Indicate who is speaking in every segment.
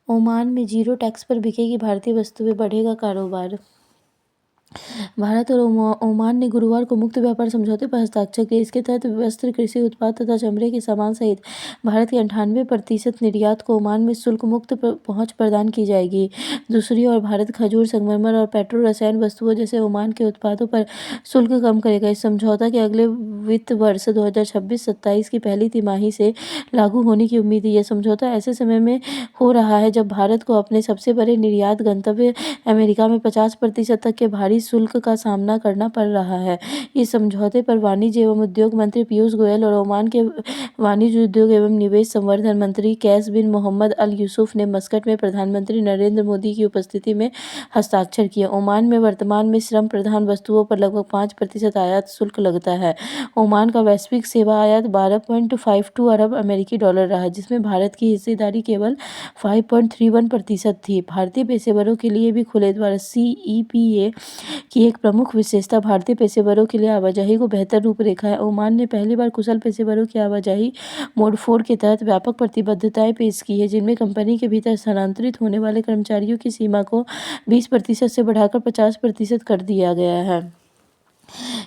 Speaker 1: Oman में zero tax पर बिकेगी भारतीय वस्तुएं, बढ़ेगा कारोबार। भारत और ओमान ने गुरुवार को मुक्त व्यापार समझौते पर हस्ताक्षर किए। इसके तहत वस्त्र, कृषि उत्पाद तथा चमड़े के सामान सहित भारत के 98% निर्यात को ओमान में शुल्क मुक्त पहुंच प्रदान की जाएगी। दूसरी ओर भारत खजूर, संगमरमर और पेट्रो रसायन वस्तुओं जैसे ओमान के उत्पादों पर शुल्क कम करेगा। इस समझौता के अगले वित्त वर्ष 2026-27 की पहली तिमाही से लागू होने की उम्मीद है। यह समझौता ऐसे समय में हो रहा है जब भारत को अपने सबसे बड़े निर्यात गंतव्य अमेरिका में 50% तक के भारी शुल्क का सामना करना पड़ रहा है। इस समझौते पर वाणिज्य एवं उद्योग मंत्री पीयूष गोयल और ओमान के वाणिज्य, उद्योग एवं निवेश संवर्धन मंत्री कैस बिन मोहम्मद अल यूसुफ ने मस्कट में प्रधानमंत्री नरेंद्र मोदी की उपस्थिति में हस्ताक्षर किए। ओमान में वर्तमान में श्रम प्रधान वस्तुओं पर लगभग 5% आयात शुल्क लगता है। ओमान का वैश्विक सेवा आयात 12.52 अरब अमेरिकी डॉलर रहा, जिसमें भारत की हिस्सेदारी केवल 5.31% थी। भारतीय पेशेवरों के लिए भी खुले द्वार CEPA की एक प्रमुख विशेषता भारतीय पेशेवरों के लिए आवाजाही को बेहतर रूपरेखा है। ओमान ने पहली बार कुशल पेशेवरों की आवाजाही मोड 4 के तहत व्यापक प्रतिबद्धताएं पेश की है, जिनमें कंपनी के भीतर स्थानांतरित होने वाले कर्मचारियों की सीमा को 20% से बढ़ाकर 50% कर दिया गया है।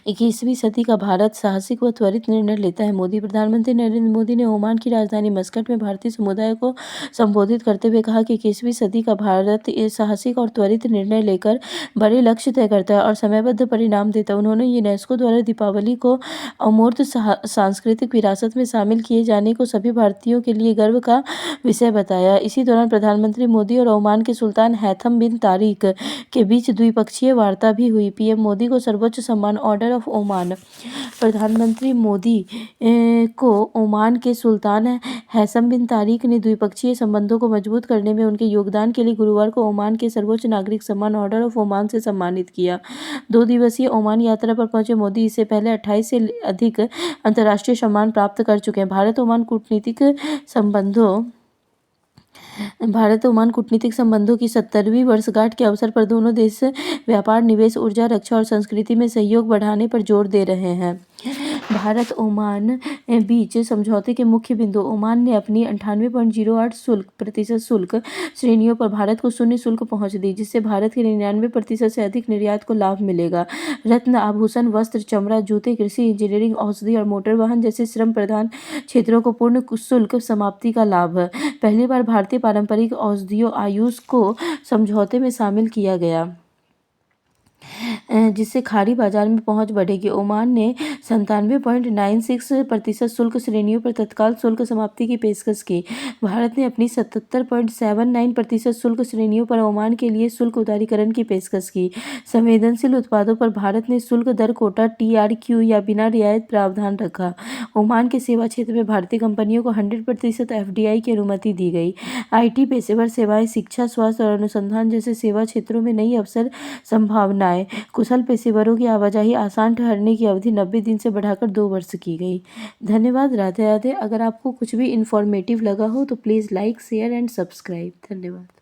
Speaker 1: 21वीं सदी का भारत साहसिक व त्वरित निर्णय लेता है। प्रधानमंत्री नरेंद्र मोदी ने ओमान की राजधानी मस्कट में भारतीय समुदाय को संबोधित करते हुए कहा कि 21वीं सदी का भारत साहसिक और त्वरित निर्णय लेकर बड़े लक्ष्य तय करता है और समयबद्ध परिणाम देता है। उन्होंने यूनेस्को द्वारा दीपावली को अमूर्त सांस्कृतिक विरासत में शामिल किए जाने को सभी भारतीयों के लिए गर्व का विषय बताया। इसी दौरान प्रधानमंत्री मोदी और ओमान के सुल्तान हैथम बिन तारिक के बीच द्विपक्षीय वार्ता भी हुई। पीएम मोदी को सर्वोच्च सम्मान ऑर्डर ऑफ ओमान। प्रधानमंत्री मोदी को ओमान के सुल्तान हैथम बिन तारिक ने द्विपक्षीय संबंधों को मजबूत करने में उनके योगदान के लिए गुरुवार को ओमान के सर्वोच्च नागरिक सम्मान ऑर्डर ऑफ ओमान से सम्मानित किया। 2 दिवसीय ओमान यात्रा पर पहुंचे मोदी इससे पहले 28 से अधिक अंतर्राष्ट्रीय सम्मान प्राप्त कर चुके हैं। भारत ओमान कूटनीतिक संबंधों की 70वीं वर्षगांठ के अवसर पर दोनों देश व्यापार, निवेश, ऊर्जा, रक्षा और संस्कृति में सहयोग बढ़ाने पर जोर दे रहे हैं। भारत ओमान बीच समझौते के मुख्य बिंदु। ओमान ने अपनी 98.08% शुल्क श्रेणियों पर भारत को शून्य शुल्क पहुंच दी, जिससे भारत के 99% से अधिक निर्यात को लाभ मिलेगा। रत्न, आभूषण, वस्त्र, चमड़ा, जूते, कृषि, इंजीनियरिंग, औषधि और मोटर वाहन जैसे श्रम प्रधान क्षेत्रों को पूर्ण शुल्क समाप्ति का लाभ। पहली बार भारतीय पारंपरिक औषधियों आयुष को समझौते में शामिल किया गया, जिससे खाड़ी बाजार में पहुंच बढ़ेगी। ओमान ने 97.96% शुल्क श्रेणियों पर तत्काल शुल्क समाप्ति की पेशकश की। भारत ने अपनी 77.79% शुल्क श्रेणियों पर ओमान के लिए शुल्क उदारीकरण की पेशकश की। संवेदनशील उत्पादों पर भारत ने शुल्क दर कोटा TRQ या बिना रियायत प्रावधान रखा। ओमान के सेवा क्षेत्र में भारतीय कंपनियों को 100% FDI की अनुमति दी गई। IT, पेशेवर सेवाएं, शिक्षा, स्वास्थ्य और अनुसंधान जैसे सेवा क्षेत्रों में नई अवसर संभावनाएं। कुशल पेशेवरों की आवाजाही आसान ठहरने की अवधि 90 दिन से बढ़ाकर 2 वर्ष की गई। धन्यवाद। राधे राधे। अगर आपको कुछ भी इंफॉर्मेटिव लगा हो तो please like, share and subscribe. धन्यवाद।